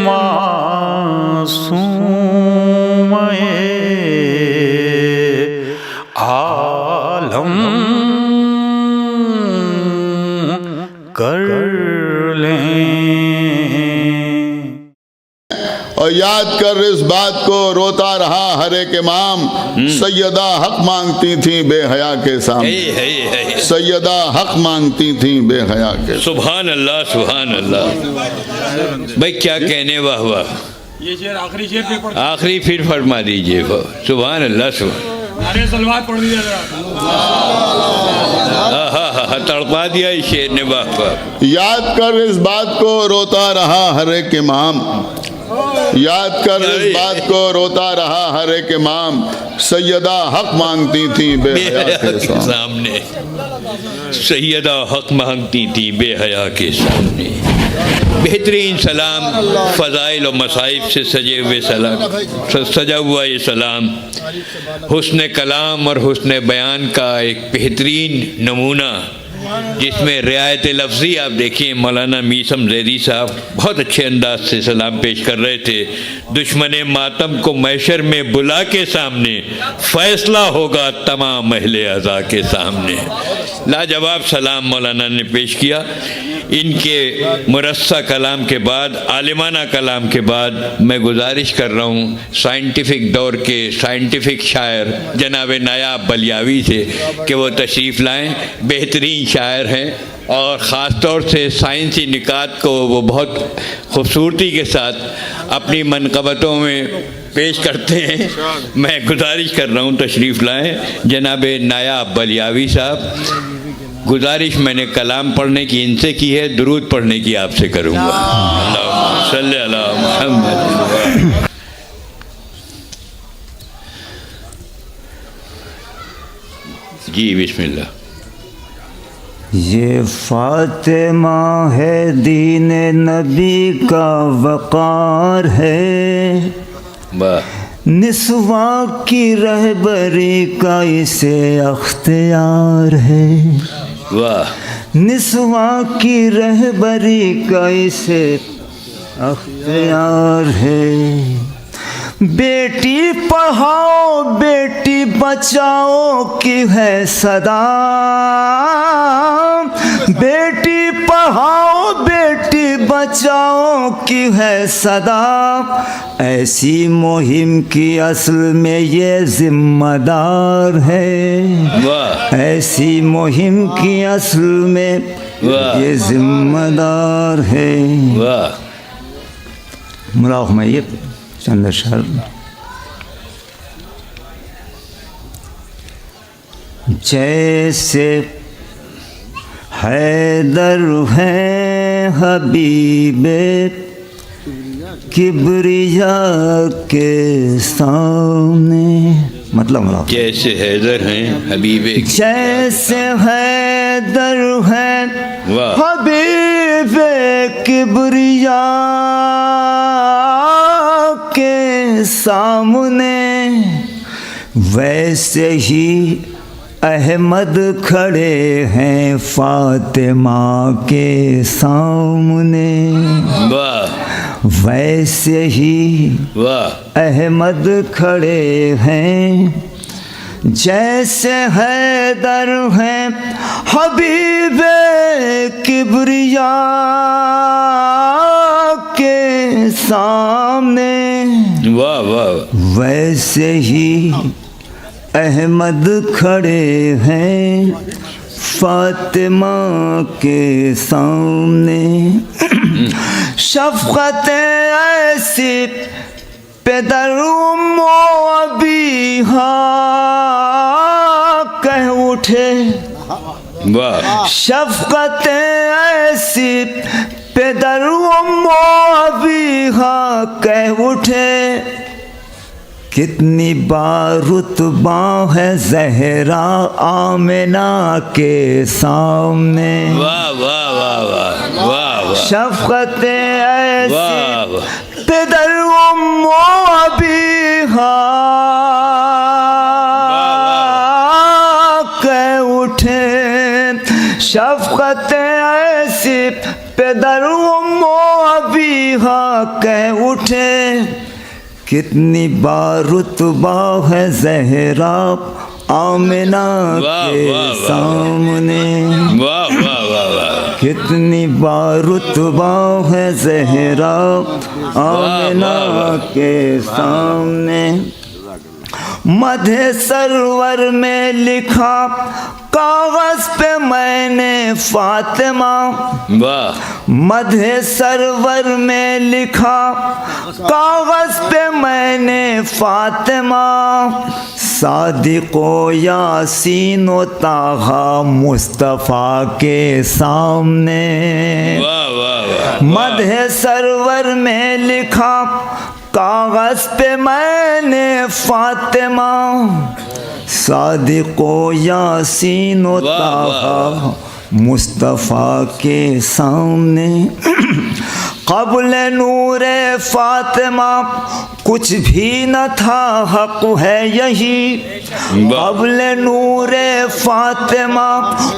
معصوم عالم کر لیں. اور یاد کر اس بات کو روتا رہا ہر ایک امام، سیدہ حق مانگتی تھیں بے حیا کے سامنے. سیدہ حق مانگتی تھیں بے حیا کے. سبحان اللہ سبحان اللہ. بھائی کیا کہنے، واہ واہ. یہ شعر آخری شعر پہ پڑھ آخری پھر فرما دیجئے. سبحان اللہ سبحان. ارے سلوات پڑھ دیجیے ذرا. تڑپا دیا اس شعر نے. واہ واہ. یاد کر اس بات کو روتا رہا ہر ایک امام، یاد کر اس بات کو روتا رہا ہر ایک امام، سیدہ حق مانگتی تھی بے حیا کے سامنے. سیدہ حق مانگتی تھی بے حیا کے سامنے. بہترین سلام، فضائل و مصائب سے سجے ہوئے سلام، سجا ہوا یہ سلام حسن کلام اور حسن بیان کا ایک بہترین نمونہ، جس میں رعایت لفظی آپ دیکھیں. مولانا میثم زیدی صاحب بہت اچھے انداز سے سلام پیش کر رہے تھے. دشمن ماتم کو محشر میں بلا کے سامنے، فیصلہ ہوگا تمام اہل عزا کے سامنے. لاجواب سلام مولانا نے پیش کیا. ان کے مرصع کلام کے بعد، عالمانہ کلام کے بعد، میں گزارش کر رہا ہوں سائنٹیفک دور کے سائنٹیفک شاعر جناب نایاب بلیاوی سے کہ وہ تشریف لائیں. بہترین شاعر ہیں اور خاص طور سے سائنسی نکات کو وہ بہت خوبصورتی کے ساتھ اپنی منقبتوں میں پیش کرتے ہیں. میں گزارش کر رہا ہوں تشریف لائیں جناب نایاب بلیاوی صاحب. گزارش میں نے کلام پڑھنے کی ان سے کی ہے، درود پڑھنے کی آپ سے کروں گا. اللہم صلی علی محمد. جی بسم اللہ. یہ فاطمہ ہے دین نبی کا وقار ہے، واہ. نسواں کی رہبری کا اسے اختیار ہے. واہ. نسواں کی رہبری کا اسے اختیار ہے. بیٹی پڑھاؤ بیٹی بچاؤ کی ہے صدا، بیٹی پڑھاؤ بیٹی بچاؤ کی ہے صدا. ایسی مہم کی اصل میں یہ ذمہ دار ہے. ایسی مہم کی اصل میں یہ ذمہ دار ہے. ملاق میں یہ چند اشعار. جیسے حیدر ہے حبیب کبریا کے سامنے. مطلب جیسے حیدر ہیں حبیب، جیسے حیدر ہے حبیب کبریا کے سامنے، ویسے ہی احمد کھڑے ہیں فاطمہ کے سامنے. ویسے ہی احمد کھڑے ہیں، جیسے حیدر ہیں حبیب کبریا کے سامنے. ویسے ہی احمد کھڑے ہیں فاطمہ کے سامنے. شفقت ایسی پدر ام و ابیہا کہہ اٹھے. شفقت ایسی پدر ام و ابیہا کہہ اٹھے. کتنی رتبہ ہے زہرا آمنہ کے سامنے. شفقت ایسی پدر ام و ابیہا کہہ اٹھے. شفقت ایسی پدر ام و ابیہا کہہ اٹھے کتنی بار رتبہ ہے زہرا آمنہ کے سامنے واہ واہ واہ واہ کتنی بار رتبہ ہے زہرا آمنہ کے سامنے مدح سرور میں لکھا کاغذ پہ میں نے فاطمہ واہ مدح سرور میں لکھا کاغذ پہ میں نے فاطمہ صادق و یاسین و طٰہٰ مصطفیٰ کے سامنے واہ واہ واہ مدح سرور میں لکھا کاغذ پہ میں نے فاطمہ صادق و یاسین و طٰہٰ مصطفیٰ کے سامنے قبل نور فاطمہ کچھ بھی نہ تھا حق ہے یہی قبل نور فاطمہ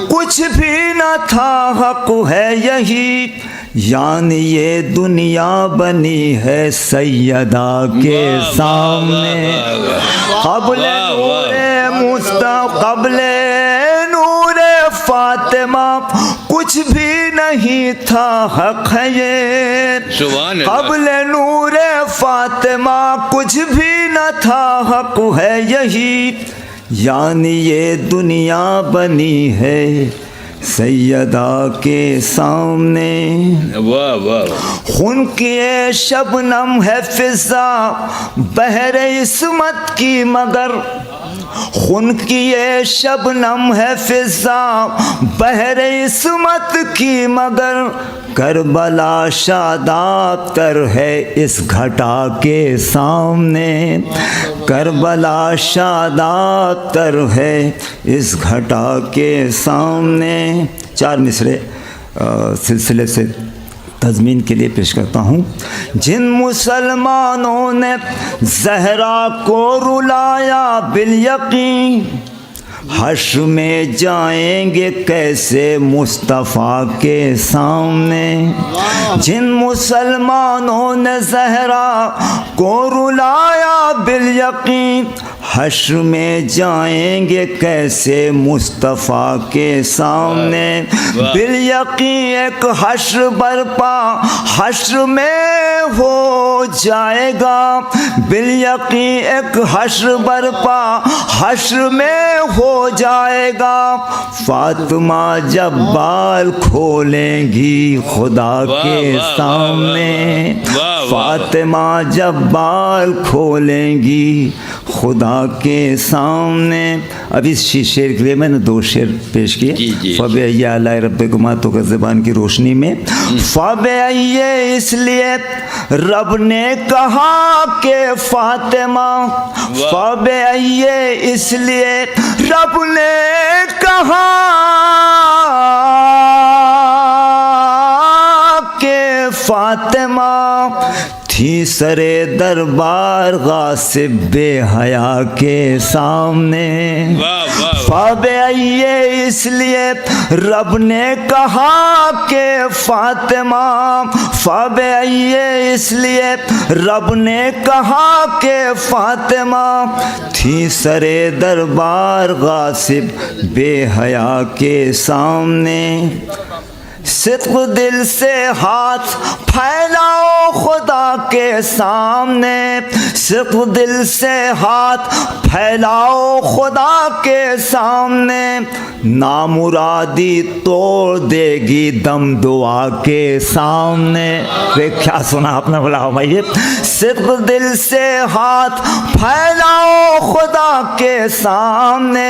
کچھ بھی نہ تھا حق ہے یہی یعنی یہ دنیا بنی ہے سیدہ کے سامنے قبل قبل نور فاطمہ کچھ بھی نہیں تھا حق ہے یہ سبحان اللہ قبل نور فاطمہ کچھ بھی نہ تھا حق ہے یہی یعنی یہ دنیا بنی ہے سیدہ کے سامنے واہ واہ خون کی شبنم ہے فضا بحر عصمت کی مگر خون کی یہ شبنم ہے فضا بحر عصمت کی مگر کربلا شاداب تر ہے اس گھٹا کے سامنے کربلا شاداب تر ہے اس گھٹا کے سامنے چار مصرے سلسلے سے تضمین کے لیے پیش کرتا ہوں جن مسلمانوں نے زہرا کو رلایا بالیقین حشر میں جائیں گے کیسے مصطفیٰ کے سامنے جن مسلمانوں نے زہرا کو رلایا بالیقین حشر میں جائیں گے کیسے مصطفیٰ کے سامنے بالیقین ایک حشر برپا حشر میں ہو جائے گا بالیقین ایک حشر برپا حشر میں ہو جائے گا فاطمہ جب بال کھولیں گی خدا کے سامنے فاطمہ جب بال کھولیں گی خدا کے سامنے اب اس شعر کے لیے میں نے دو شعر پیش کیے فَبِأَيِّ آلَاءِ رَبِّكُمَا تُكَذِّبَانِ زبان کی روشنی میں فَبِأَيِّ اس لیے رب نے کہا کہ فاطمہ فَبِأَيِّ اس لیے رب نے کہا کہ فاطمہ تھی سرے دربار غاصب بے حیا کے سامنے فَبِأَيِّ اس لیے رب نے کہا کہ فاطمہ فَبِأَيِّ اس لیے رب نے کہا کہ فاطمہ تھی سرے دربار غاصب بے حیا کے سامنے صدق دل سے ہاتھ پھیلاؤ خدا کے سامنے صدق دل سے ہاتھ پھیلاؤ خدا کے سامنے نامرادی توڑ دے گی دم دعا کے سامنے کیا سنا آپ نے بولا بھائی صدق دل سے ہاتھ پھیلاؤ خدا کے سامنے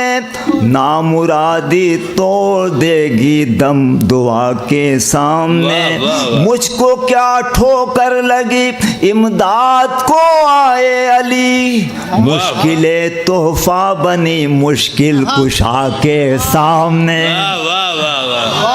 نامرادی توڑ دے گی دم دعا کے سامنے مجھ کو کیا ٹھوکر لگی امداد کو آئے علی مشکلیں تحفہ بنی مشکل کشا کے سامنے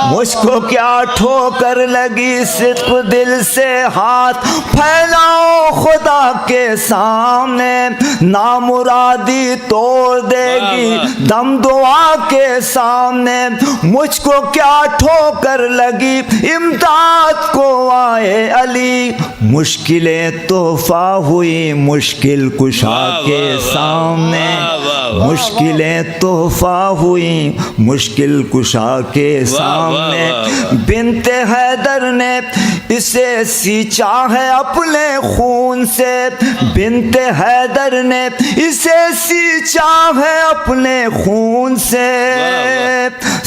مجھ کو کیا ٹھوکر لگی صدق دل سے ہاتھ پھیلاؤ خدا کے سامنے نامرادی توڑ دے گی دم دعا کے سامنے مجھ کو کیا ٹھوکر لگی امداد کو آئے علی مشکلیں تحفہ ہوئی مشکل کشا کے سامنے مشکلیں تحفہ ہوئی مشکل کشا کے سامنے بنت حیدر نے اسے سینچا ہے اپنے خون سے بنت حیدر نے اسے سینچا ہے اپنے خون سے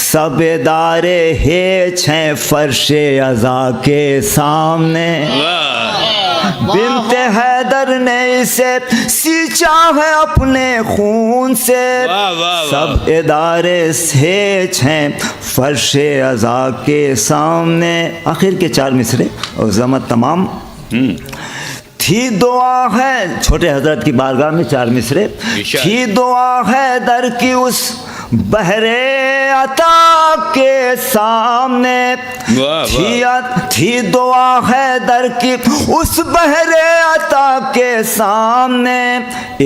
سب ادارے ہیچ ہیں فرش عزا کے سامنے بنت حیدر نے اسے سینچا ہے اپنے خون سے سب ادارے ہیچ ہیں فرش عزا کے سامنے. آخر کے 4 مصرے اور ضمت تمام تھی دعا ہے چھوٹے حضرت کی بارگاہ میں 4 مصرے تھی دعا ہے در کی اس بحر عطا کے سامنے تھی دعا ہے در کی اس بحر عطا کے سامنے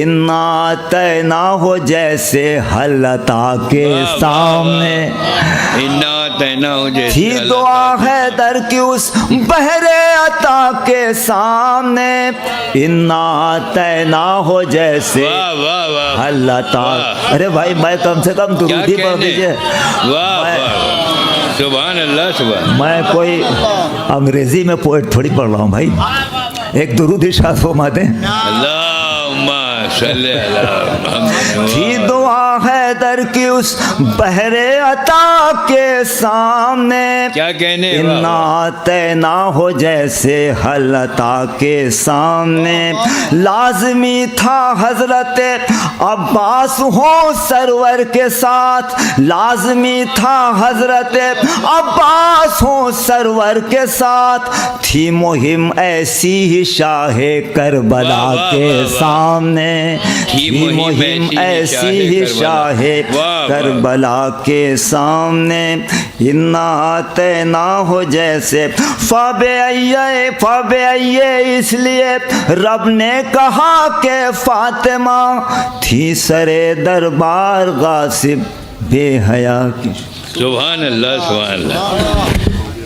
انا تینا ہو جیسے حل عطا کے سامنے تھی دعا ہے در کی اس بحر عطا کے سامنے انا تینا ہو جیسے حل عطا. ارے بھائی میں کم سے کم درودی پڑھ دیجئے. سبحان اللہ سبحان. میں کوئی انگریزی میں پوئٹ تھوڑی پڑھ رہا ہوں بھائی. ایک درود ارشاد فرما دیں. اللہم صلی اللہ. تھی دعا ہے در کی اس بحر عطا کے سامنے کیا کہنے انا تینا ہو جیسے حل عطا کے سامنے لازمی تھا حضرت عباس ہو سرور کے ساتھ لازمی تھا حضرت عباس ہو سرور کے ساتھ تھی مہم ایسی ہی شاہ کربلا کے سامنے تھی مہم ایسی ہی شاہ کربلا کے سامنے انا تینا ہو جیسے فب آئیے اس لیے رب نے کہا کہ فاطمہ تھی سرے دربار غاصب بے حیا کی. سبحان اللہ سبحان اللہ.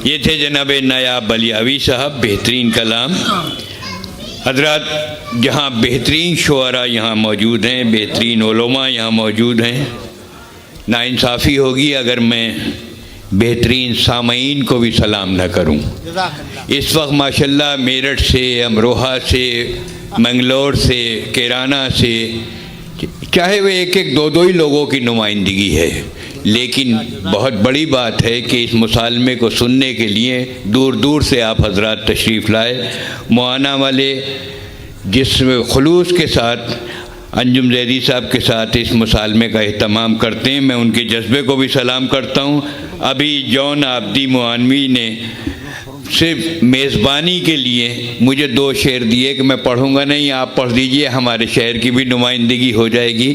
یہ تھے جناب نایاب بلیاوی صاحب. بہترین کلام. حضرات جہاں بہترین شعراء یہاں موجود ہیں بہترین علماء یہاں موجود ہیں ناانصافی ہوگی اگر میں بہترین سامعین کو بھی سلام نہ کروں. اس وقت ماشاءاللہ میرٹھ سے امروہہ سے منگلور سے کیرانہ سے چاہے وہ ایک دو ہی لوگوں کی نمائندگی ہے لیکن بہت بڑی بات ہے کہ اس مصالمے کو سننے کے لیے دور دور سے آپ حضرات تشریف لائے. معانہ والے جس خلوص کے ساتھ انجم زیدی صاحب کے ساتھ اس مصالمے کا اہتمام کرتے ہیں میں ان کے جذبے کو بھی سلام کرتا ہوں. ابھی جون آبدی معانوی نے صرف میزبانی کے لیے مجھے 2 شعر دیے کہ میں پڑھوں گا نہیں آپ پڑھ دیجئے ہمارے شہر کی بھی نمائندگی ہو جائے گی.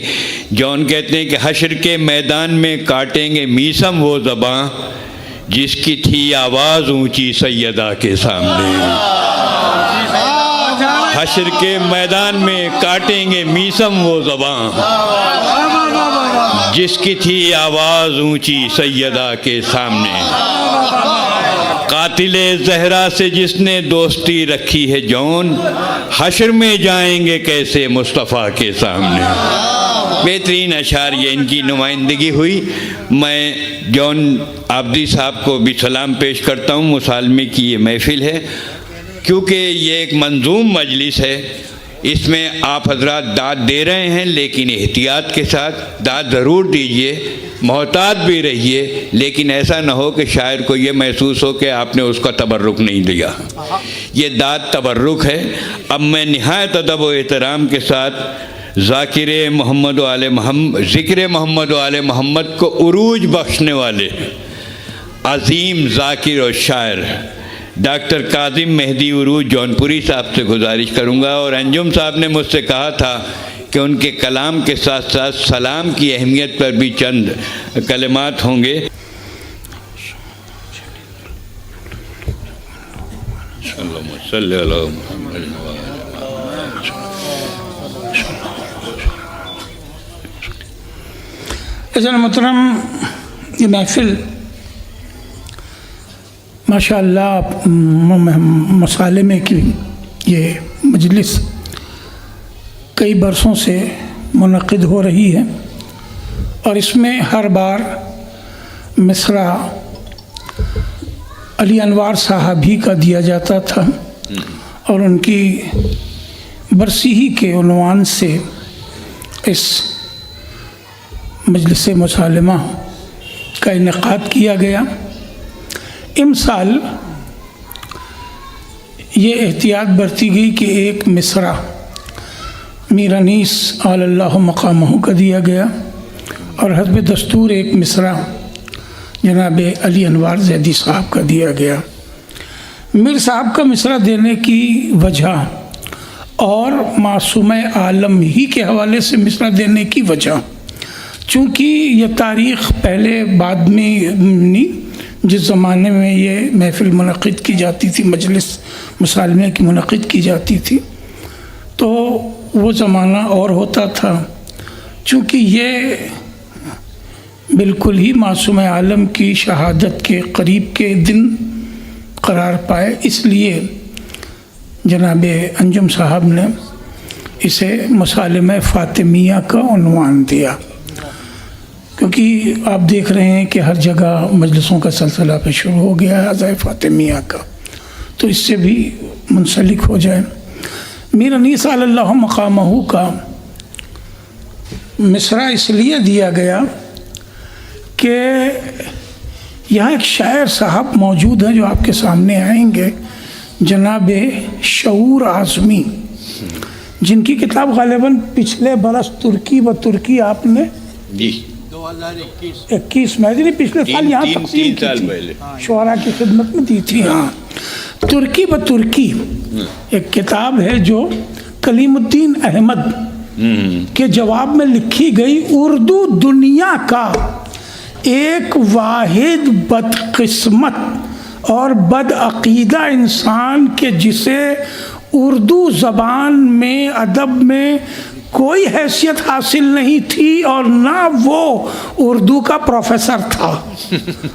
جون کہتے ہیں کہ حشر کے میدان میں کاٹیں گے میسم وہ زباں جس کی تھی آواز اونچی سیدہ کے سامنے. حشر کے میدان میں کاٹیں گے میسم وہ زباں جس کی تھی آواز اونچی سیدہ کے سامنے. قاتل زہرا سے جس نے دوستی رکھی ہے جون حشر میں جائیں گے کیسے مصطفیٰ کے سامنے. بہترین اشعار یہ ان کی نمائندگی ہوئی. میں جون آبدی صاحب کو بھی سلام پیش کرتا ہوں. مصالمے کی یہ محفل ہے کیونکہ یہ ایک منظوم مجلس ہے. اس میں آپ حضرات داد دے رہے ہیں لیکن احتیاط کے ساتھ داد ضرور دیجئے محتاط بھی رہیے لیکن ایسا نہ ہو کہ شاعر کو یہ محسوس ہو کہ آپ نے اس کا تبرک نہیں دیا. یہ داد تبرک ہے. اب میں نہایت ادب و احترام کے ساتھ ذکر محمد و آل محمد کو عروج بخشنے والے عظیم ذاکر و شاعر ڈاکٹر کاظم مہدی عروج جونپوری صاحب سے گزارش کروں گا. اور انجم صاحب نے مجھ سے کہا تھا کہ ان کے کلام کے ساتھ ساتھ سلام کی اہمیت پر بھی چند کلمات ہوں گے. صلی اللہ علیہ وسلم. عزیز محترم، یہ محفل ماشاءاللہ مسالمے کی یہ مجلس کئی برسوں سے منعقد ہو رہی ہے، اور اس میں ہر بار مصرع علی انوار صاحب ہی کا دیا جاتا تھا، اور ان کی برسی کے عنوان سے اس مجلس مسالمہ کا انعقاد کیا گیا۔ امسال یہ احتیاط برتی گئی کہ ایک مصرع میر انیس علی اللہ مقامہ کا دیا گیا، اور حسب دستور ایک مصرع جناب علی انوار زیدی صاحب کا دیا گیا۔ میر صاحب کا مصرع دینے کی وجہ اور معصوم عالم ہی کے حوالے سے مصرع دینے کی وجہ، چونکہ یہ تاریخ پہلے بعد میں نہیں، جس زمانے میں یہ محفل منعقد کی جاتی تھی، مجلس مسالمے کی منعقد کی جاتی تھی، تو وہ زمانہ اور ہوتا تھا۔ چونکہ یہ بالکل ہی معصوم عالم کی شہادت کے قریب کے دن قرار پائے، اس لیے جناب انجم صاحب نے اسے مسالمہ فاطمیہ کا عنوان دیا، کیونکہ آپ دیکھ رہے ہیں کہ ہر جگہ مجلسوں کا سلسلہ پہ شروع ہو گیا ہے عزائے فاطمیہ کا، تو اس سے بھی منسلک ہو جائے۔ میر انیس علی اللہ مقامہ کا مصرع اس لیے دیا گیا کہ یہاں ایک شاعر صاحب موجود ہیں جو آپ کے سامنے آئیں گے، جناب شعور اعظمی، جن کی کتاب غالباً پچھلے برس ترکی آپ نے 21 میں نہیں، پچھلے سال یہاں تقسیم کی تھی، شعراء کی خدمت میں دی تھی۔ ہاں، ترکی بترکی ایک کتاب ہے جو کلیم الدین احمد کے جواب میں لکھی گئی۔ اردو دنیا کا ایک واحد بدقسمت اور بدعقیدہ انسان کہ جسے اردو زبان میں ادب میں کوئی حیثیت حاصل نہیں تھی اور نہ وہ اردو کا پروفیسر تھا،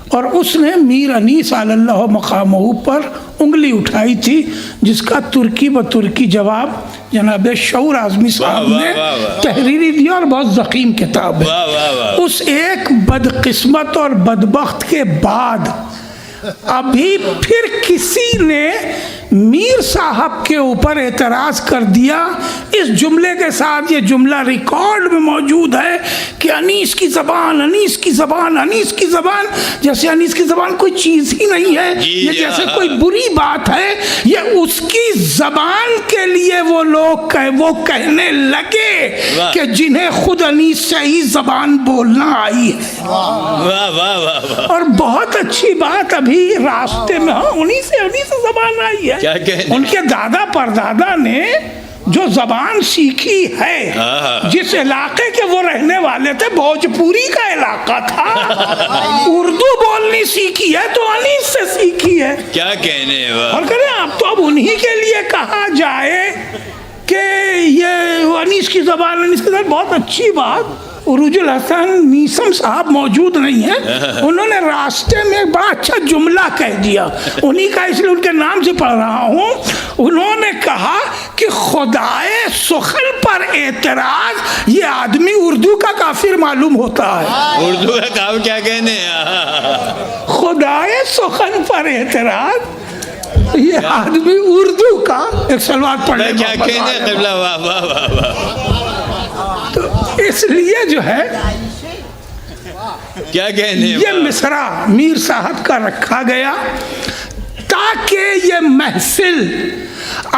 اور اس نے میر انیس علی اللہ مقامہ پر انگلی اٹھائی تھی، جس کا ترکی بترکی جواب جناب شعور اعظمی صاحب نے تحریری دیا، اور بہت ضخیم کتاب ہے۔ اس ایک بدقسمت اور بدبخت کے بعد ابھی پھر کسی نے میر صاحب کے اوپر اعتراض کر دیا اس جملے کے ساتھ، یہ جملہ ریکارڈ میں موجود ہے کہ انیس کی زبان، انیس کی زبان، انیس کی زبان، جیسے انیس کی زبان کوئی چیز ہی نہیں ہے، یہ جیسے کوئی بری بات ہے۔ یہ اس کی زبان کے لیے وہ لوگ وہ کہنے لگے کہ جنہیں خود انیس سے ہی زبان بولنا آئی ہے۔ اور بہت اچھی بات، ابھی راستے میں انہی سے زبان آئی ہے۔ ان کے دادا پردادا نے جو زبان سیکھی ہے، جس علاقے کے وہ رہنے والے تھے، بھوجپوری کا علاقہ تھا، اردو بولنی سیکھی ہے تو انیس سے سیکھی ہے۔ کیا کہنے اور کریں آپ، تو اب انہی کے لیے کہا جائے کہ یہ انیس کی زبان، انیس کی زبان، بہت اچھی بات۔ عروج الحسن نیسم صاحب موجود نہیں ہیں، انہوں نے راستے میں ایک بڑا اچھا جملہ کہہ دیا، انہی کا اس لیے ان کے نام سے پڑھ رہا ہوں۔ انہوں نے کہا کہ خدائے سخن پر اعتراض، یہ آدمی اردو کا کافر معلوم ہوتا ہے۔ اردو کا کافر کیا کہنے ہیں؟ خدائے سخن پر اعتراض، یہ آدمی اردو کا، ایک سلوات پڑھ لیں کیا کہنے ہیں؟ قبلہ واہ واہ واہ واہ۔ تو اس لیے جو ہے کیا کہنے یہ مصرع میر صاحب کا رکھا گیا تاکہ یہ محفل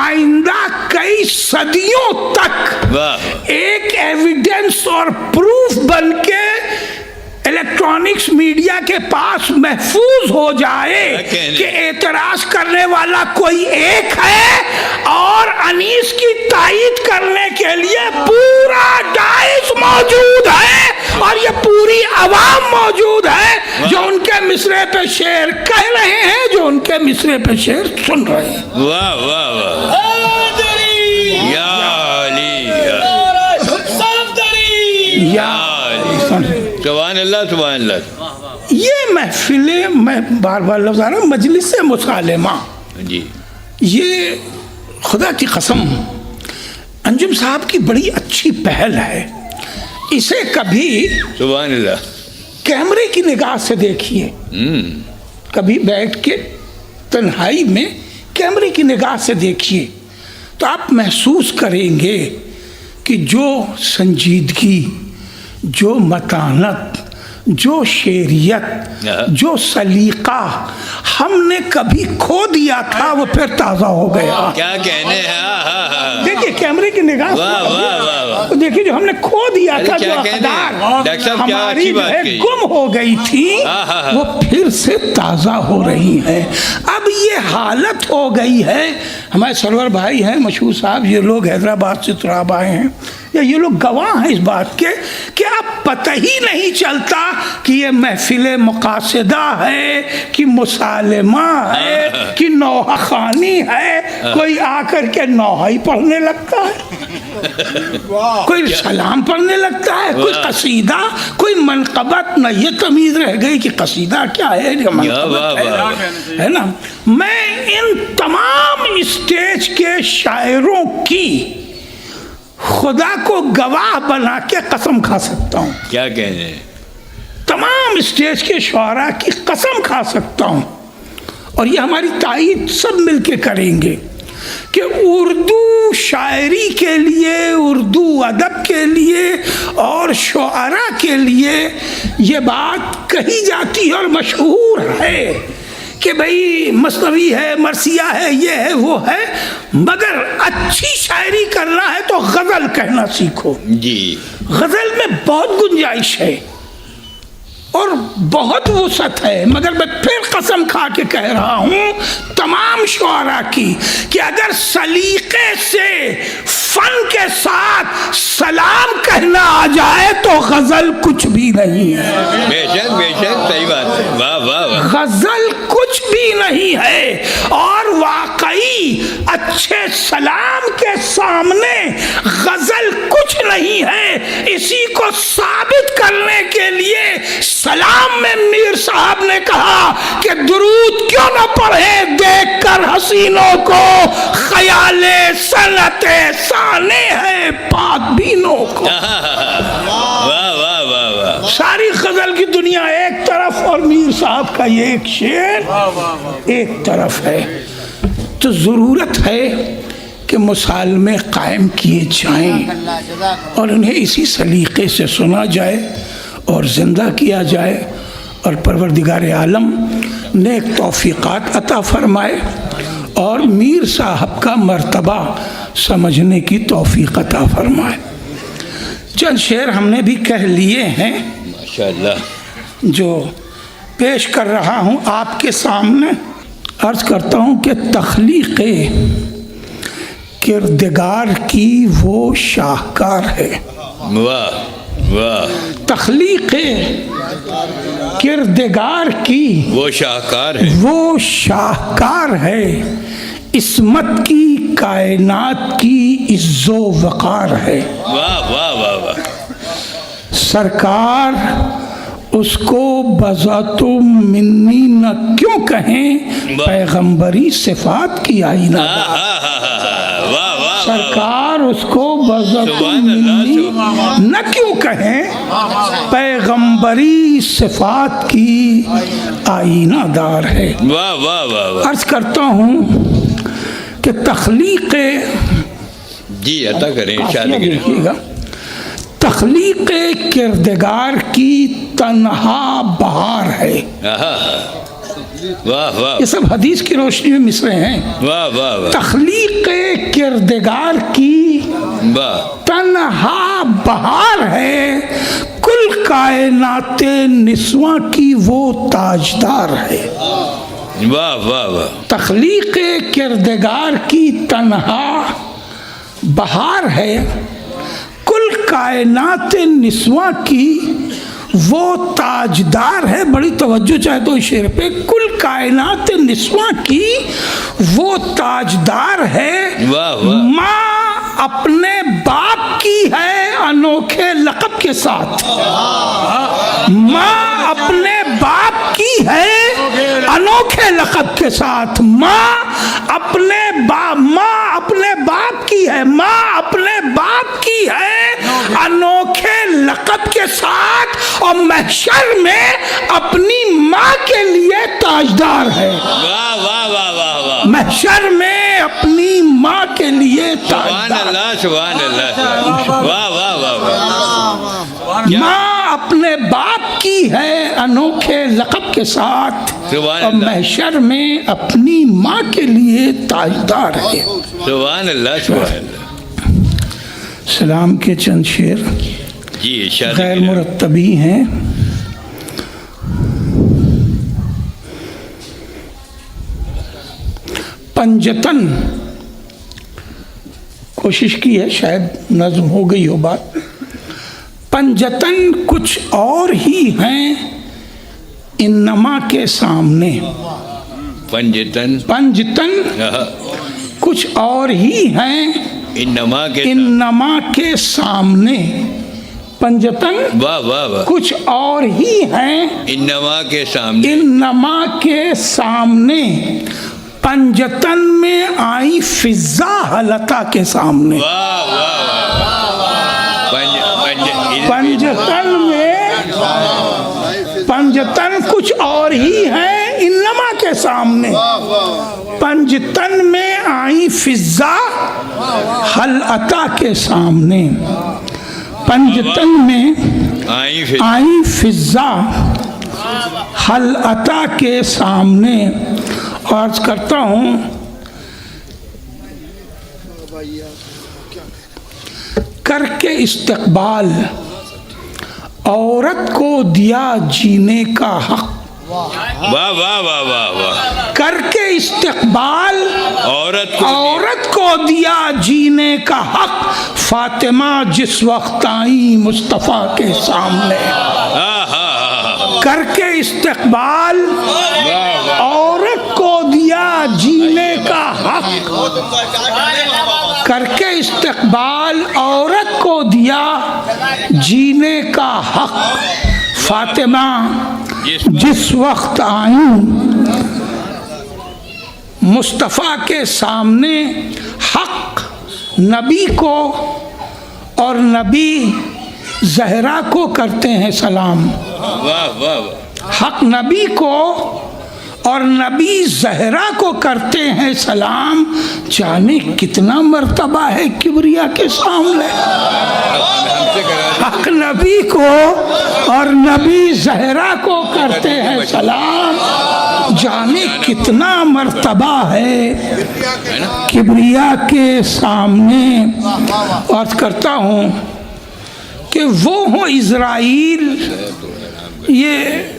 آئندہ کئی صدیوں تک ایک ایویڈنس اور پروف بن کے الیکٹرانکس میڈیا کے پاس محفوظ ہو جائے کہ اعتراض کرنے والا کوئی ایک ہے، اور انیس کی تائید کرنے کے لیے پورا ڈائس موجود ہے، اور یہ پوری عوام موجود ہے جو ان کے مصرع پہ شعر کہہ رہے ہیں، جو ان کے مصرع پہ شعر سن رہے ہیں۔ واہ واہ واہ، یا علی، یا علی، سبحان سبحان اللہ. یہ محفل، میں بار بار لفظ آ رہا ہوں، مجلس مسالمہ، جی یہ خدا کی قسم انجم صاحب کی بڑی اچھی پہل ہے. اسے کبھی سبحان اللہ. کیمرے کی نگاہ سے دیکھیے، کبھی بیٹھ کے تنہائی میں کیمرے کی نگاہ سے دیکھیے تو آپ محسوس کریں گے کہ جو سنجیدگی، جو متانت، جو شعریت، جو سلیقہ ہم نے کبھی کھو دیا تھا وہ پھر تازہ ہو گیا. کیا کہنے ہیں. دیکھیے کیمرے کی نگاہ سے دیکھیے جو ہم نے کھو دیا تھا، جو اقدار ہماری جو ہے گم ہو گئی تھی وہ پھر سے تازہ ہو رہی ہیں. اب یہ حالت ہو گئی ہے. ہمارے سرور بھائی ہیں مشہور صاحب، یہ لوگ حیدرآباد سے تراب آئے ہیں، یا یہ لوگ گواہ ہیں اس بات کے کہ اب پتہ ہی نہیں چلتا کہ یہ محفل مقاصدہ ہے کہ مسالمہ ہے کہ نوحہ خوانی ہے. کوئی آ کر کے نوحہ ہی پڑھنے لگتا ہے، کوئی سلام پڑھنے لگتا ہے، کوئی قصیدہ، کوئی منقبت. نہ یہ تمیز رہ گئی کہ قصیدہ کیا ہے، منقبت ہے نا. میں ان تمام اسٹیج کے شاعروں کی خدا کو گواہ بنا کے قسم کھا سکتا ہوں. کیا کہنے ہیں. تمام اسٹیج کے شعراء کی قسم کھا سکتا ہوں، اور یہ ہماری تائید سب مل کے کریں گے کہ اردو شاعری کے لیے، اردو ادب کے لیے اور شعراء کے لیے یہ بات کہی جاتی ہے اور مشہور ہے کہ بھئی مثنوی ہے، مرثیہ ہے، یہ ہے، وہ ہے، مگر اچھی شاعری کرنا ہے تو غزل کہنا سیکھو. جی غزل میں بہت گنجائش ہے اور بہت وسعت ہے، مگر میں پھر قسم کھا کے کہہ رہا ہوں تمام شعراء کی کہ اگر سلیقے سے فن کے ساتھ سلام کہنا آ جائے تو غزل کچھ بھی نہیں ہے. بے شک بے شک، صحیح بات. واہ واہ واہ. غزل کچھ بھی نہیں ہے، اور واقعی اچھے سلام کے سامنے غزل کچھ نہیں ہے. اسی کو ثابت کرنے کے لیے سلام میں میر صاحب نے کہا کہ درود کیوں نہ پڑھے دیکھ کر حسینوں کو، خیال سنت سانے ہے پاک بینوں کو. واہ واہ واہ واہ. ساری غزل کی دنیا ایک طرف اور میر صاحب کا یہ ایک شعر ایک طرف ہے. تو ضرورت ہے کہ مسالمے قائم کیے جائیں اور انہیں اسی سلیقے سے سنا جائے اور زندہ کیا جائے، اور پروردگار عالم نیک توفیقات عطا فرمائے اور میر صاحب کا مرتبہ سمجھنے کی توفیق عطا فرمائے. چند شعر ہم نے بھی کہہ لیے ہیں ماشاءاللہ، جو پیش کر رہا ہوں آپ کے سامنے. عرض کرتا ہوں کہ تخلیق کردگار کی وہ شاہکار ہے. واہ واہ. تخلیق کردگار کی وہ شاہکار ہے، وہ شاہکار ہے، عصمت کی کائنات کی عز و وقار ہے. واہ واہ واہ واہ. سرکار اس کو بذات و منی نہ کیوں کہیں، پیغمبری صفات کی آئینہ دار. سرکار اس کو بذات و منی نہ کیوں کہیں، پیغمبری صفات کی آئینہ دار ہے. واہ واہ واہ واہ. عرض کرتا ہوں کہ تخلیق، جی عطا کریں دیکھیے انشاءاللہ. گا، تخلیق کردگار کی تنہا بہار ہے. واہ واہ. یہ سب حدیث کی روشنی میں مصرے ہیں. واہ واہ واہ. تخلیق کردگار کی واہ. تنہا بہار ہے، کل کائنات نسواں کی وہ تاجدار ہے. واہ واہ واہ. تخلیق کردگار کی تنہا بہار ہے، کل کائنات نسواں کی وہ تاجدار ہے. بڑی توجہ چاہے تو اس شعر پہ، کل کائنات نسواں کی وہ تاجدار ہے. واہ واہ. ماں اپنے باپ کی ہے انوکھے لقب کے ساتھ. ماں اپنے باپ کی ہے انوکھے لقب کے ساتھ. ماں اپنے باپ کی ہے. ماں اپنے باپ کی ہے انوکھے لقب کے ساتھ, اور محشر میں اپنی ماں کے لیے تاجدار ہے. واہ واہ واہ واہ واہ. محشر میں اپنی ماں کے لیے سبحان تاجدار. اللہ سبحان اللہ. واہ واہ واہ واہ. ماں اپنے باپ کی ہے انوکھے لقب کے ساتھ, سبحان اور اللہ. محشر میں اپنی ماں کے لیے تاجدار ہے. سبحان اللہ سبحان اللہ. سلام کے چند شعر جی ارشاد غیر کیجیے. مرتبی ہیں. پنجتن, کوشش کی ہے شاید نظم ہو گئی ہو بات. پنجتن کچھ اور ہی ہیں انما کے سامنے. پنجتن پنجتن کچھ اور ہی ہیں انما کے انما کے سامنے. پنجتن واہ واہ واہ. کچھ اور ہی ہیں انما کے سامنے. انما کے سامنے. پنجتن میں آئی فضا حلتا کے سامنے. واہ واہ واہ. پنجتن میں پنجتن کچھ اور ہی ہیں انما کے سامنے. پنجتن میں آئی فضا حلتا کے سامنے. پنجتن میں آئی فضا حلتا کے سامنے. عرض کرتا ہوں کر کے استقبال عورت کو دیا جینے کا حق. واہ واہ واہ واہ واہ. کر کے استقبال عورت کو دیا جینے کا حق. فاطمہ جس وقت آئی مصطفیٰ کے سامنے. کر کے استقبال عورت کو دیا جینے کا حق. کر کے استقبال عورت کو دیا جینے کا حق. فاطمہ جس وقت آئیں مصطفیٰ کے سامنے. حق نبی کو اور نبی زہرا کو کرتے ہیں سلام. حق نبی کو اور نبی زہرا کو کرتے ہیں سلام. جانے کتنا مرتبہ ہے کبریا کے سامنے. حق نبی کو اور نبی زہرا کو کرتے ہیں سلام. جانے کتنا مرتبہ ہے کبریا کے سامنے. عرض کرتا ہوں کہ وہ ہوں اسرائیل. یہ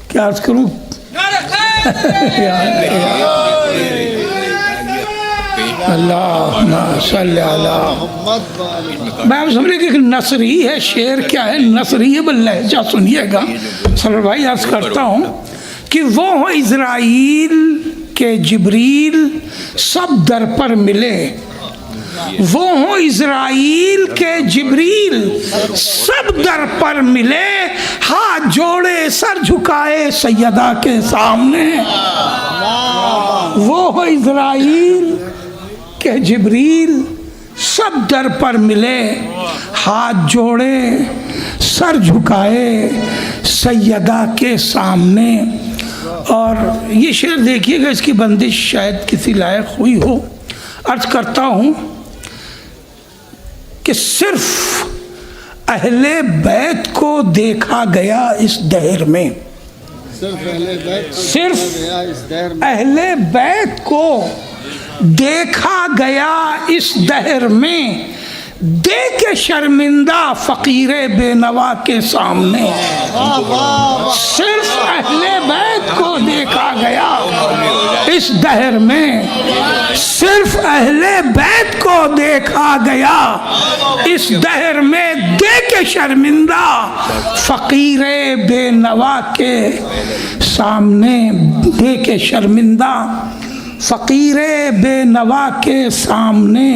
کیا عرض کروں اللہم صلی علی. میں سمجھے کہ نصری ہے. شعر کیا ہے؟ نصری ہے باللہجہ. سنیے گا سر بھائی. عرض کرتا ہوں کہ وہ ہوں اسرائیل کے جبریل سب در پر ملے. وہ ہوں اسرائیل کے جبریل سب در پر ملے. ہاتھ جوڑے سر جھکائے سیدہ کے سامنے. وہ ہوں اسرائیل کہ جبریل سب در پر ملے. ہاتھ جوڑے سر جھکائے سیدہ کے سامنے. اور یہ شعر دیکھیے گا, اس کی بندش شاید کسی لائق ہوئی ہو. عرض کرتا ہوں کہ صرف اہل بیت کو دیکھا گیا اس دہر میں. صرف اہل بیت کو دیکھا گیا اس دہر میں. دیکھ شرمندہ فقیر بے نوا کے سامنے. صرف اہل بیت کو دیکھا گیا اس دہر میں. صرف اہل بیت کو دیکھا گیا اس دہر میں. دیکھ شرمندہ فقیر بے نوا کے سامنے. دیکھ شرمندہ فقیر بے نوا کے سامنے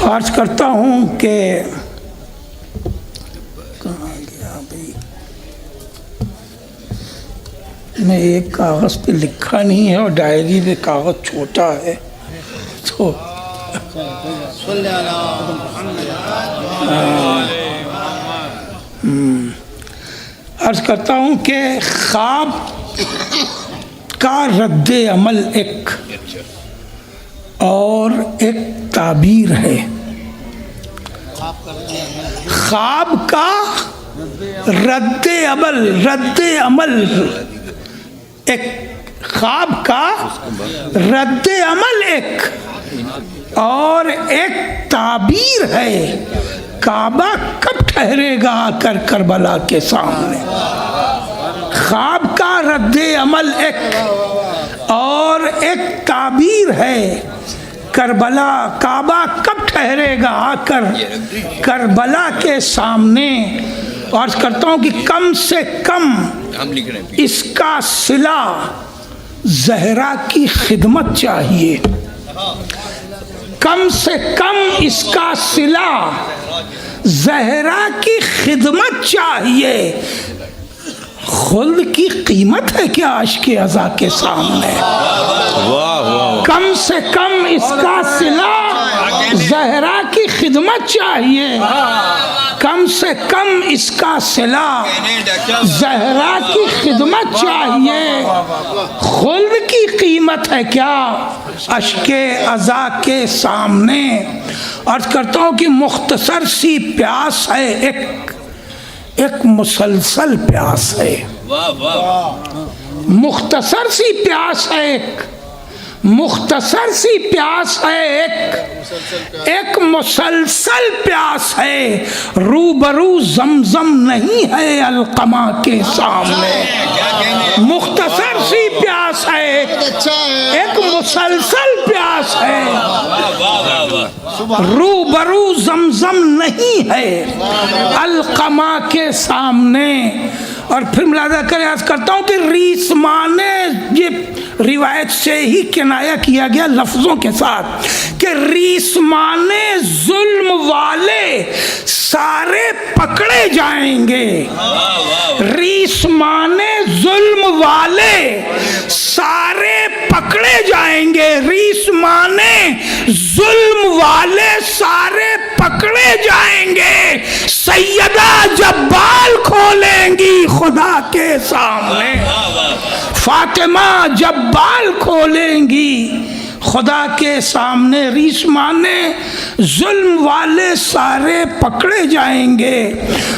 عرض کرتا ہوں کہ کہاں گیا بھائی، میں ایک کاغذ پہ لکھا نہیں ہے اور ڈائری پہ کاغذ چھوٹا ہے تو عرض کرتا ہوں کہ خواب کا رد عمل ایک اور ایک تعبیر ہے. خواب کا رد عمل ایک، خواب کا رد عمل ایک اور ایک تعبیر ہے. کعبہ کب ٹھہرے گا آ کر کربلا کے سامنے؟ خواب کا رد عمل ایک اور ایک تعبیر ہے. کربلا، کعبہ کب ٹھہرے گا آ کر کربلا کے سامنے؟ عرض کرتا ہوں کہ کم سے کم اس کا صلہ زہرا کی خدمت چاہیے. کم سے کم اس کا صلہ زہرا کی خدمت چاہیے. خلد کی قیمت ہے کیا عشق عزا کے سامنے؟ کم سے کم اس کا صلہ زہرا کی خدمت چاہیے. کم سے کم اس کا صلہ زہرا کی خدمت چاہیے. خلد کی قیمت ہے کیا عشق عزا کے سامنے؟ عرض کرتا ہوں کہ مختصر سی پیاس ہے، ایک مسلسل پیاس ہے. مختصر سی پیاس ہے، ایک مختصر سی پیاس ہے، ایک مسلسل پیاس ہے. روبرو زمزم نہیں ہے القما کے سامنے. مختصر سی پیاس ہے، ایک مسلسل پیاس ہے. روبرو زمزم نہیں ہے القما کے سامنے. اور پھر ملاحظہ کریں، عرض کرتا ہوں کہ ریسمانے، یہ روایت سے ہی کنایہ کیا گیا لفظوں کے ساتھ کہ ریسمانے ظلم والے سارے پکڑے جائیں گے. ریسمانے ظلم والے سارے پکڑے جائیں گے. ریسمانے ظلم والے سارے پکڑے جائیں گے. سیدہ جب بال کھولیں گی خدا کے سامنے، فاطمہ جب بال کھولیں گی خدا کے سامنے. ریسمانے ظلم والے سارے پکڑے جائیں گے.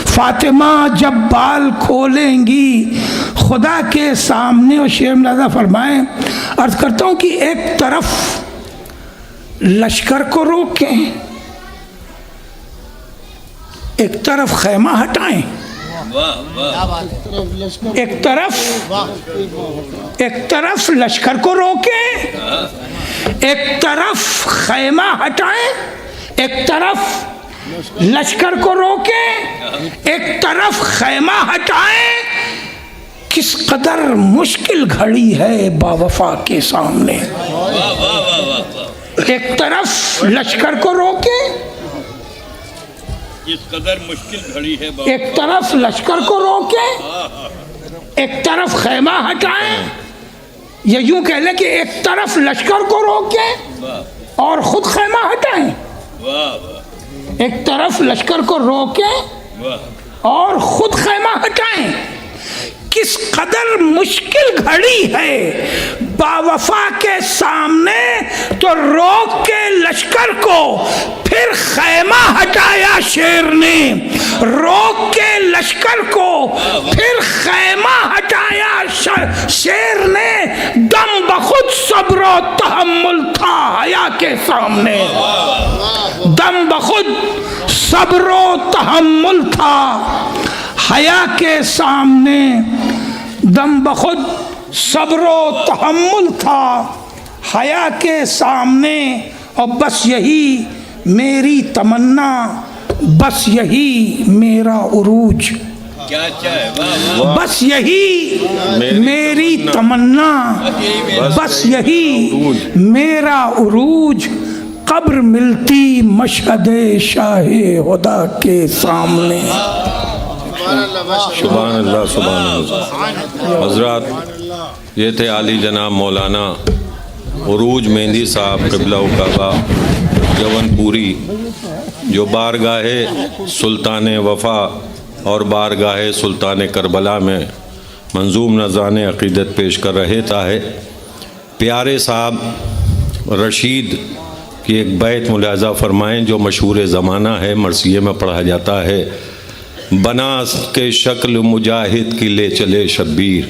فاطمہ جب بال کھولیں گی خدا کے سامنے. اور شیخ ملاحظہ فرمائیں، عرض کرتا ہوں کہ ایک طرف لشکر کو روکیں، ایک طرف خیمہ ہٹائیں. ایک طرف لشکر کو روکیں، ایک طرف خیمہ ہٹائیں. ایک طرف لشکر کو روکیں، ایک طرف خیمہ ہٹائیں. کس قدر مشکل گھڑی ہے باوفا کے سامنے. ایک طرف لشکر کو روکیں، اس قدر مشکل گھڑی ہے. ایک طرف لشکر کو روکیں، ایک طرف خیمہ ہٹائیں. یا یوں کہہ لیں کہ ایک طرف لشکر کو روکیں اور خود خیمہ ہٹائیں. ایک طرف لشکر کو روکیں اور خود خیمہ ہٹائیں. کس قدر مشکل گھڑی ہے باوفا کے سامنے. تو روک کے لشکر کو پھر خیمہ ہٹایا شیر نے. روک کے لشکر کو پھر خیمہ ہٹایا شیر نے. دم بخود صبر و تحمل تھا حیا کے سامنے. دم بخود صبر و تحمل تھا حیا کے سامنے. دم بخود صبر و تحمل تھا حیا کے سامنے. اور بس یہی میری تمنا، بس یہی میرا عروج. بس یہی میری تمنا، بس یہی میرا عروج، قبر ملتی مشہد شاہ خدا کے سامنے۔ سبحان اللہ سبحان اللہ۔ حضرات، یہ تھے عالی جناب مولانا عروج مہندی صاحب قبلہ کعبہ جون پوری، جو بارگاہ سلطان وفا اور بارگاہ سلطان کربلا میں منظوم نذران عقیدت پیش کر رہے تھے۔ پیارے صاحب رشید کی ایک بیت ملاحظہ فرمائیں جو مشہور زمانہ ہے، مرثیے میں پڑھا جاتا ہے: بنا کے شکل مجاہد کی لے چلے شبیر،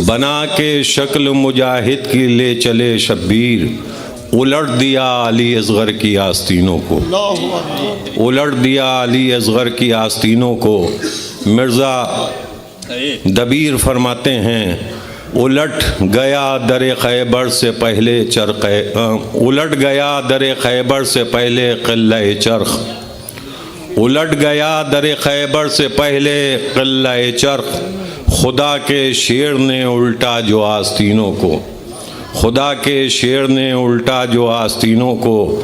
بنا کے شکل مجاہد کی لے چلے شبیر، الٹ دیا علی اصغر کی آستینوں کو، الٹ دیا علی اصغر کی آستینوں کو۔ مرزا دبیر فرماتے ہیں: الٹ گیا در خیبر سے پہلے چرخ، الٹ گیا در خیبر سے پہلے قلعہ چرخ، الٹ گیا در خیبر سے پہلے قلعہ چرخ، خدا کے شیر نے الٹا جو آستینوں کو، خدا کے شیر نے الٹا جو آستینوں کو۔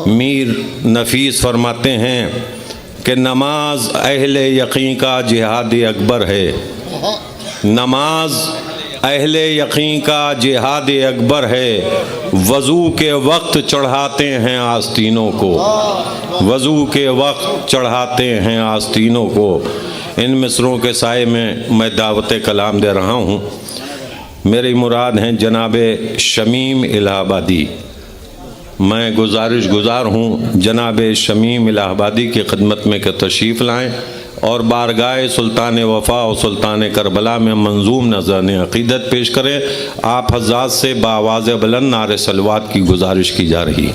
میر نفیس فرماتے ہیں کہ نماز اہل یقین کا جہاد اکبر ہے، نماز اہل یقین کا جہاد اکبر ہے، وضو کے وقت چڑھاتے ہیں آستینوں کو، وضو کے وقت چڑھاتے ہیں آستینوں کو۔ ان مصروں کے سائے میں دعوت کلام دے رہا ہوں۔ میری مراد ہیں جناب شمیم الہ آبادی۔ میں گزارش گزار ہوں جناب شمیم الہ آبادی کی خدمت میں کہ تشریف لائیں اور بارگاہ سلطان وفا اور سلطان کربلا میں منظوم نذران عقیدت پیش کریں۔ آپ حضرات سے بآواز بلند نعرہ صلوات کی گزارش کی جا رہی ہے۔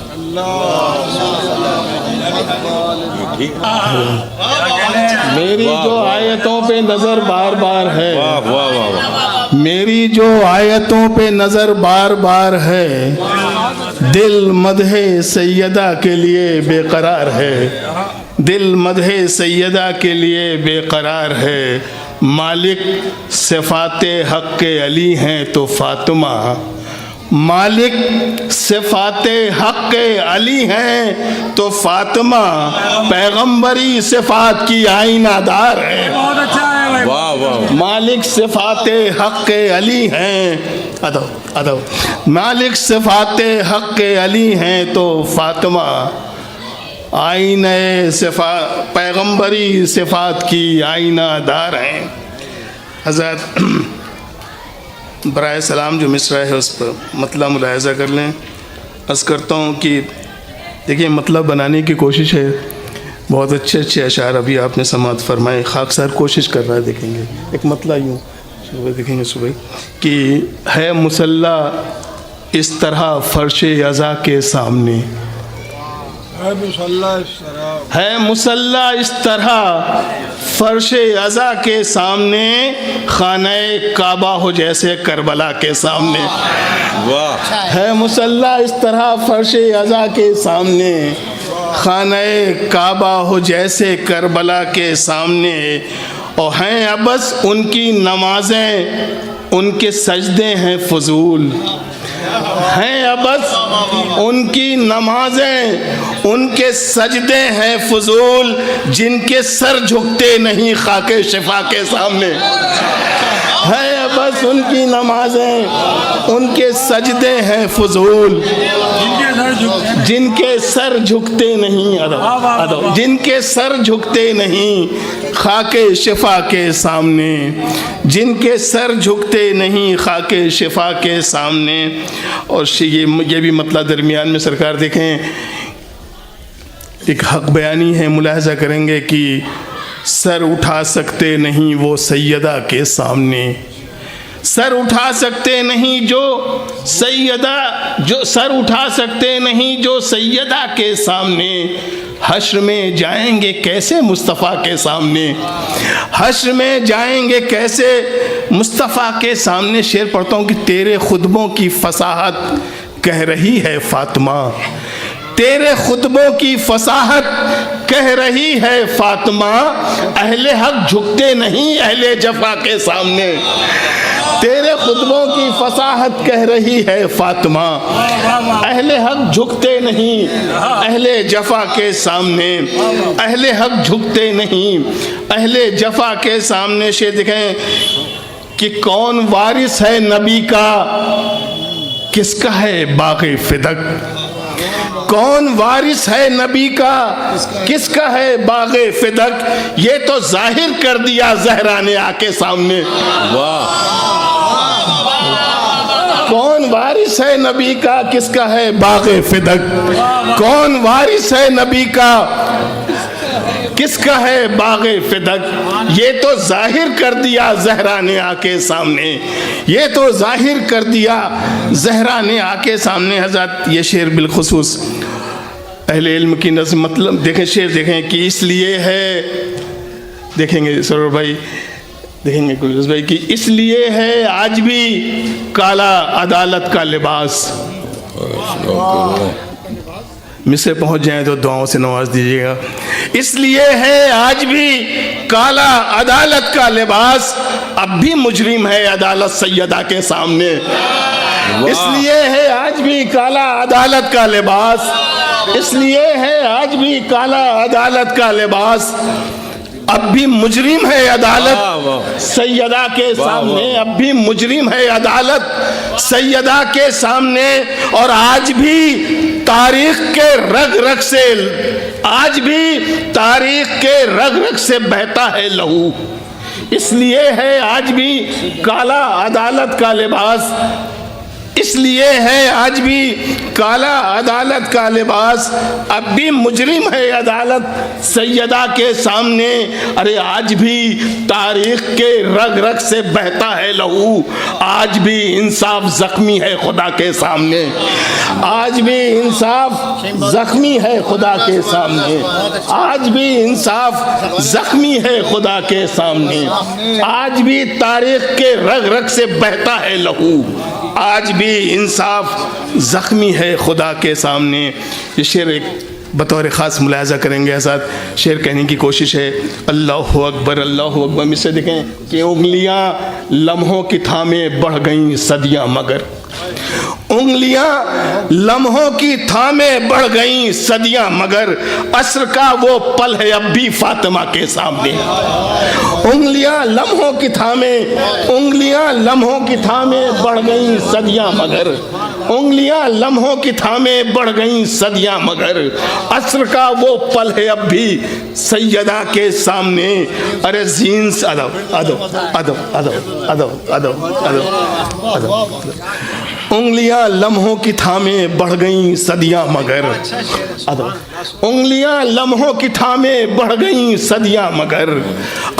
میری جو آیتوں پہ نظر بار بار ہے، واہ واہ واہ واہ، میری جو آیتوں پہ نظر بار بار ہے، دل مدح سیدہ کے لیے بے قرار ہے، دل مدح سیدہ کے لیے بے قرار ہے۔ مالک صفات حق کے علی ہیں تو فاطمہ، مالک صفات حق کے علی ہیں تو فاطمہ، پیغمبری صفات کی آئینہ دار ہے۔ بہت اچھا ہے بھائی، واہ واہ، مالک صفات حق کے علی ہیں، ادب، مالک صفات حق کے علی ہیں تو فاطمہ، آئینہ صفات، پیغمبری صفات کی آئینہ دار ہیں۔ حضرت برائے سلام جو مصرع ہے اس پر مطلع ملاحظہ کر لیں۔ عرض کرتا ہوں کہ دیکھیں مطلب بنانے کی کوشش ہے، بہت اچھے اچھے اشعار ابھی آپ نے سماعت فرمائے۔ خاکسار کوشش کر رہا ہے، دیکھیں گے ایک مطلع یوں صبح دیکھیں گے صبح کہ ہے مسلح اس طرح فرش عزا کے سامنے، ہے مسلح اس طرح فرش عزا کے سامنے، خانہ کعبہ ہو جیسے کربلا کے سامنے، واہ، ہے مسلح اس طرح فرش عزا کے سامنے، خانہ کعبہ ہو جیسے کربلا کے سامنے، اور ہیں ابس ان کی نمازیں ان کے سجدے ہیں فضول، ہیں ابس ان کی نمازیں ان کے سجدے ہیں فضول، جن کے سر جھکتے نہیں خاک شفا کے سامنے، ہیں ابس ان کی نمازیں ان کے سجدے ہیں فضول، جن کے سر جھکتے نہیں، جن کے سر جھکتے نہیں خاک شفا کے سامنے، جن کے سر جھکتے نہیں خاک شفا کے سامنے۔ اور یہ بھی مطلب درمیان میں سرکار دیکھیں ایک حق بیانی ہے، ملاحظہ کریں گے کہ سر اٹھا سکتے نہیں وہ سیدہ کے سامنے، سر اٹھا سکتے نہیں جو سیدہ، جو سر اٹھا سکتے نہیں جو سیدہ کے سامنے، حشر میں جائیں گے کیسے مصطفیٰ کے سامنے، حشر میں جائیں گے کیسے مصطفیٰ کے سامنے۔ شعر پڑھتا ہوں کہ تیرے خطبوں کی فصاحت کہہ رہی ہے فاطمہ، تیرے خطبوں کی فصاحت کہہ رہی ہے فاطمہ، اہل حق جھکتے نہیں اہل جفا کے سامنے۔ تیرے خطبوں کی فصاحت کہہ رہی ہے فاطمہ، اہل حق جھکتے نہیں اہل جفا کے سامنے، اہل حق جھکتے نہیں اہل جفا کے سامنے۔ شیر دیکھیں کہ کون وارث ہے نبی کا، کس کا ہے باغ فدق؟ کون وارث ہے نبی کا، کس کا ہے باغ فدق؟ یہ تو ظاہر کر دیا زہرا نے آ کے سامنے۔ کون وارث ہے نبی کا، کس کا ہے باغ فدق؟ کون وارث ہے نبی کا، کس کا ہے باغ فدق؟ یہ تو ظاہر کر دیا زہرا نے آ کے سامنے، یہ تو ظاہر کر دیا زہرا نے آ کے سامنے۔ حضرت یہ شعر بالخصوص اہل علم کی نظم، مطلب دیکھیں شعر دیکھیں کہ اس لیے ہے، دیکھیں گے سرور بھائی، دیکھیں گے گلرز بھائی کہ اس لیے ہے آج بھی کالا عدالت کا لباس۔ مصر پہنچ جائیں تو دعاؤں سے نواز دیجیے گا۔ اس لیے ہے آج بھی کالا عدالت کا لباس، اب بھی مجرم ہے عدالت سیدہ کے سامنے۔ اس لیے ہے آج بھی کالا عدالت کا لباس، اس لیے ہے آج بھی کالا عدالت کا لباس، اب بھی مجرم ہے عدالت سیدہ کے سامنے، اب بھی مجرم ہے عدالت سیدہ کے سامنے۔ اور آج بھی تاریخ کے رگ رگ سے، آج بھی تاریخ کے رگ رگ سے بہتا ہے لہو، اس لیے ہے آج بھی کالا عدالت کا لباس، اس لیے ہے آج بھی کالا عدالت کا لباس، اب بھی مجرم ہے عدالت سیدہ کے سامنے۔ ارے آج بھی تاریخ کے رگ رگ سے بہتا ہے لہو، آج بھی انصاف زخمی ہے خدا کے سامنے، آج بھی انصاف زخمی ہے خدا کے سامنے، آج بھی انصاف زخمی ہے خدا کے سامنے، آج بھی تاریخ کے رگ رگ سے بہتا ہے لہو، آج بھی انصاف زخمی ہے خدا کے سامنے۔ یہ شعر ایک بطور خاص ملاحظہ کریں گے حضرت، شعر کہنے کی کوشش ہے اللہ اکبر اللہ اکبر۔ اس سے دیکھیں کہ انگلیاں لمحوں کی تھامے بڑھ گئیں صدیاں مگر، انگلیاں لمحوں کی تھامے بڑھ گئیں صدیاں مگر، عصر کا وہ پل ہے اب بھی فاطمہ کے سامنے۔ انگلیاں لمحوں کی تھامے، انگلیاں لمحوں کی تھامے بڑھ گئیں صدیاں مگر، انگلیاں لمحوں کی تھامے بڑھ گئیں صدیاں مگر، عصر کا وہ پل ہے اب بھی سیدہ کے سامنے۔ ارے زین سے ادب ادب ادب ادب ادب ادب ادب ادب، انگلیاں لمحوں کی تھامے بڑھ گئیں صدیاں مگر، انگلیاں لمحوں کی تھامے بڑھ گئیں صدیاں مگر،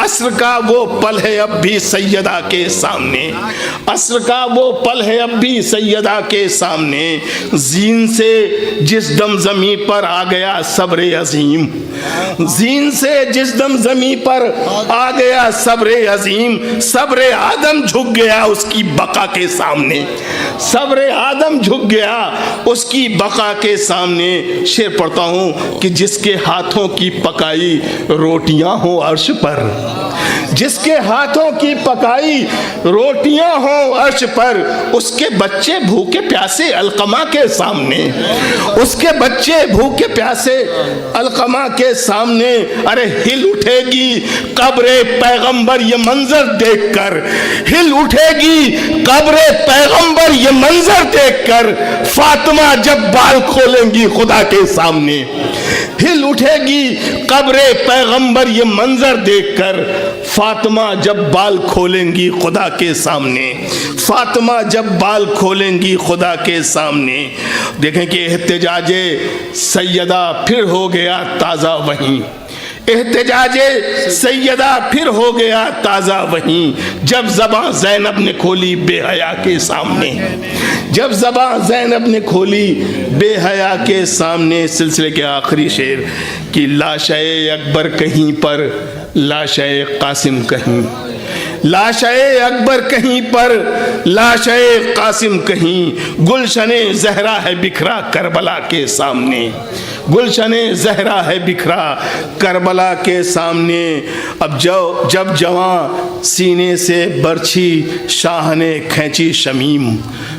عصر کا وہ پل ہے اب بھی سیدہ کے سامنے، عصر کا وہ پل ہے اب بھی سیدہ کے سامنے۔ زین سے جس دم زمین پر آ گیا صبر عظیم، زین سے جس دم زمین پر آ گیا صبر عظیم، صبر آدم جھک گیا اس کی بقا کے سامنے، صبر آدم جھک گیا اس کی بقا کے سامنے۔ شعر پڑھتا ہوں کہ جس کے ہاتھوں کی پکائی روٹیاں ہوں عرش پر، جس کے ہاتھوں کی پکائی روٹیاں ہوں عرش پر، اس کے بچے بھوکے پیاسے علقمہ کے سامنے، اس کے بچے بھوکے پیاسے علقمہ کے سامنے۔ ارے ہل اٹھے گی قبر پیغمبر یہ منظر دیکھ کر، ہل اٹھے گی قبر پیغمبر یہ منظر دیکھ کر، فاطمہ جب بال کھولیں گی خدا کے سامنے، ہل اٹھے گی قبر پیغمبر یہ منظر دیکھ کر، فاطمہ جب بال کھولیں گی خدا کے سامنے، فاطمہ جب بال کھولیں گی خدا کے سامنے۔ دیکھیں کہ احتجاج سیدہ پھر ہو گیا تازہ وہیں، احتجاج سیدہ پھر ہو گیا تازہ وہیں، جب زباں زینب نے کھولی بے حیا کے سامنے، جب زباں زینب نے کھولی بے حیا کے سامنے۔ سلسلے کے آخری شعر کہ لاشے اکبر کہیں پر لاشے قاسم کہیں، لاشے اکبر کہیں پر لاشے قاسم کہیں گلشن زہرا ہے بکھرا کربلا کے سامنے گلشن زہرا ہے بکھرا کربلا کے سامنے اب جب جوان سینے سے برچھی شاہ نے کھینچی شمیم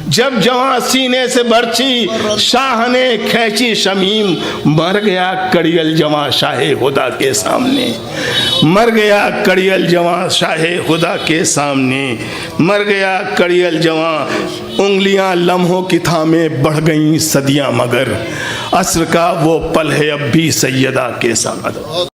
جب جوان سینے سے برچھی شاہ نے کھینچی شمیم مر گیا کڑیل جوان شاہ خدا کے سامنے مر گیا کڑیل جوان شاہ خدا کے سامنے مر گیا کڑیل جوان انگلیاں لمحوں کی تھامے بڑھ گئیں صدیاں مگر عصر کا وہ پل ہے اب بھی سیدہ کے ساتھ